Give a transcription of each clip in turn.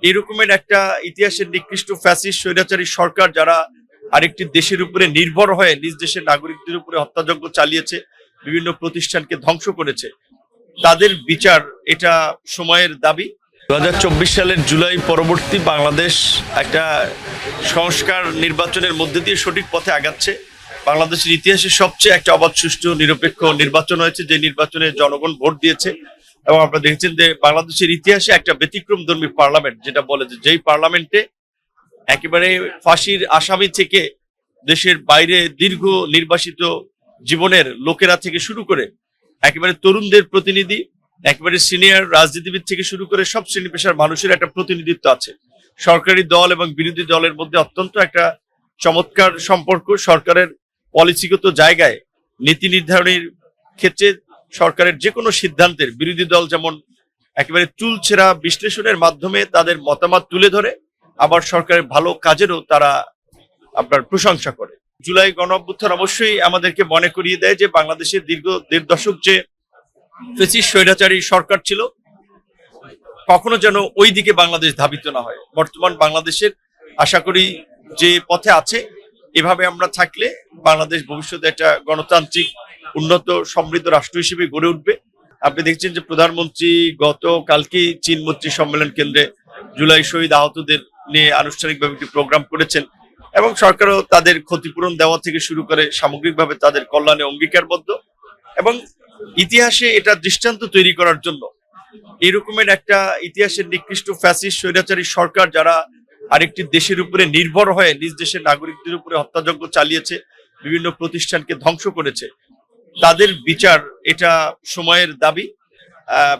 এরকমের একটা ইতিহাসের নিকৃষ্ট ফ্যাসিস্ট স্বৈরাচারী সরকার যারা আরেকটি দেশের উপরে নির্ভর হয়ে নিজ দেশের নাগরিকদের উপরে হত্যাযজ্ঞ চালিয়েছে, বিভিন্ন প্রতিষ্ঠানকে ধ্বংস করেছে, তাদের বিচার এটা সময়ের দাবি। 2024 সালের জুলাই পরবর্তী বাংলাদেশ একটা সংস্কার নির্বাচনের মধ্যে দিয়ে সঠিক পথে আগাচ্ছে। বাংলাদেশের ইতিহাসে সবচেয়ে একটা অবাধ, সুষ্ঠু, নিরপেক্ষ নির্বাচন হয়েছে, যে নির্বাচনে জনগণ ভোট দিয়েছে। এবং আপনারা দেখেছেন যে বাংলাদেশের ইতিহাসে একটা ব্যতিক্রমধর্মী পার্লামেন্ট, যেটা বলে যে যেই পার্লামেন্টে একেবারে ফাঁসির আসামি থেকে দেশের বাইরে দীর্ঘ নির্বাসিত জীবনের লোকেরা থেকে শুরু করে একেবারে তরুণদের প্রতিনিধি, একেবারে সিনিয়র রাজনীতিবিদ থেকে শুরু করে সব শ্রেণী পেশার মানুষের একটা প্রতিনিধিত্ব আছে। সরকারি দল এবং বিরোধী দলের মধ্যে অত্যন্ত একটা চমৎকার সম্পর্ক। সরকারের পলিসিগত জায়গায় নীতি নির্ধারণের ক্ষেত্রে সরকারের যে কোনো সিদ্ধান্তের বিরোধী দল যেমন একেবারে চুলছেরা বিশ্লেষণের মাধ্যমে তাদের মতামত তুলে ধরে, আবার সরকারের ভালো কাজেরও তারা আপনার প্রশংসা করে। জুলাই গণঅভ্যুত্থান অবশ্যই আমাদেরকে মনে করিয়ে দেয় যে বাংলাদেশের দীর্ঘ 1.5 দশক যে ফ্যাসিস্ট স্বৈরাচারী সরকার ছিল, কখনো যেন ওই দিকে বাংলাদেশ ধাবিত না হয়। বর্তমান বাংলাদেশের আশা করি যে পথে আছে, এভাবে আমরা থাকলে বাংলাদেশ ভবিষ্যতে একটা গণতান্ত্রিক, উন্নত, সমৃদ্ধ রাষ্ট্র হিসেবে গড়ে উঠবে। আপনি দেখছেন যে প্রধানমন্ত্রী গতকালকে চীন মৈত্রী সম্মেলন কেন্দ্রে জুলাই শহীদ আহতদের নিয়ে আনুষ্ঠানিকভাবে একটি প্রোগ্রাম করেছেন, এবং সরকারও তাদের ক্ষতিপূরণ দেওয়া থেকে শুরু করে সামগ্রিকভাবে তাদের কল্যাণে অঙ্গীকারবদ্ধ। এবং ইতিহাসে এটা দৃষ্টান্ত তৈরি করার জন্য এরকমের একটা ইতিহাসের নিকৃষ্ট ফ্যাসিস্ট স্বৈরাচারী সরকার যারা আরেকটি দেশের উপরে নির্ভর হয়ে নিজ দেশের নাগরিকদের উপরে হত্যাযজ্ঞ চালিয়েছে, বিভিন্ন প্রতিষ্ঠানকে ধ্বংস করেছে, তাদের বিচার এটা সময়ের দাবি।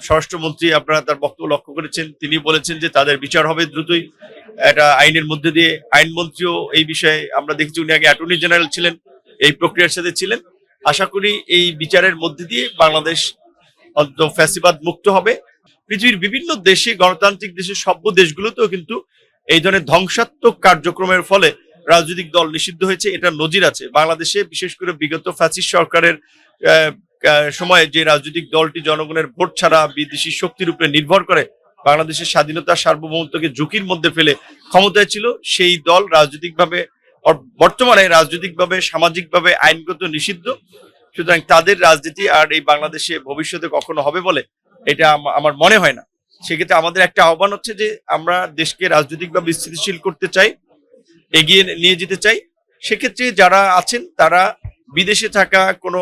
স্বরাষ্ট্রমন্ত্রী, আপনারা তার বক্তব্য লক্ষ্য করেছেন, তিনি বলেছেন যে তাদের বিচার হবে দ্রুতই, এটা আইনের মধ্যে দিয়ে। আইনমন্ত্রীও এই বিষয়ে আমরা দেখেছি, উনি আগে অ্যাটর্নি জেনারেল ছিলেন, এই প্রক্রিয়ার সাথে ছিলেন। আশা করি এই বিচারের মধ্যে দিয়ে বাংলাদেশ অন্তত ফ্যাসিবাদ মুক্ত হবে। পৃথিবীর বিভিন্ন দেশে, গণতান্ত্রিক দেশের সভ্য দেশগুলোতেও কিন্তু এই ধরনের ধ্বংসাত্মক কার্যক্রমের ফলে রাজনৈতিক দল নিষিদ্ধ হয়েছে, এটা নজির আছে। বাংলাদেশে বিশেষ করে বিগত ফ্যাসিস্ট সরকারের সময়ে যে রাজনৈতিক দলটি জনগণের ভোট ছাড়া বিদেশি শক্তির উপরে নির্ভর করে বাংলাদেশের স্বাধীনতা সার্বভৌমত্বকে ঝুঁকির মধ্যে ফেলে ক্ষমতায় ছিল, সেই দল রাজনৈতিকভাবে, বর্তমানে রাজনৈতিকভাবে, সামাজিকভাবে আইনগত নিষিদ্ধ। সুতরাং তাদের রাজনীতি আর এই বাংলাদেশে ভবিষ্যতে কখনো হবে বলে এটা আমার মনে হয় না। সেক্ষেত্রে আমাদের একটা আহ্বান হচ্ছে যে আমরা দেশকে রাজনৈতিকভাবে স্থিতিশীল করতে চাই, এগিয়ে নিয়ে যেতে চাই। সেক্ষেত্রে যারা আছেন তারা বিদেশে থাকা কোনো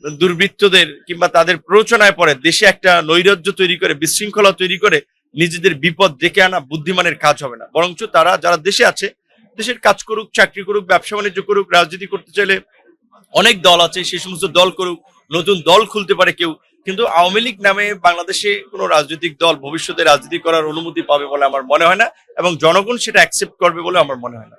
দুর্বৃত্তদের কিংবা তাদের প্ররোচনায় পড়ে দেশে একটা নৈরাজ্য তৈরি করে, বিশৃঙ্খলা তৈরি করে নিজেদের বিপদ ডেকে আনা বুদ্ধিমানের কাজ হবে না। বরঞ্চ তারা যারা দেশে আছে, দেশের কাজ করুক, চাকরি করুক, ব্যবসা বাণিজ্য করুক, রাজনীতি করতে চাইলে অনেক দল আছে, সেই সমস্ত দল করুক, নতুন দল খুলতে পারে কেউ। কিন্তু আওয়ামী লীগ নামে বাংলাদেশে কোনো রাজনৈতিক দল ভবিষ্যতে রাজনীতি করার অনুমতি পাবে বলে আমার মনে হয় না, এবং জনগণ সেটা অ্যাকসেপ্ট করবে বলে আমার মনে হয় না।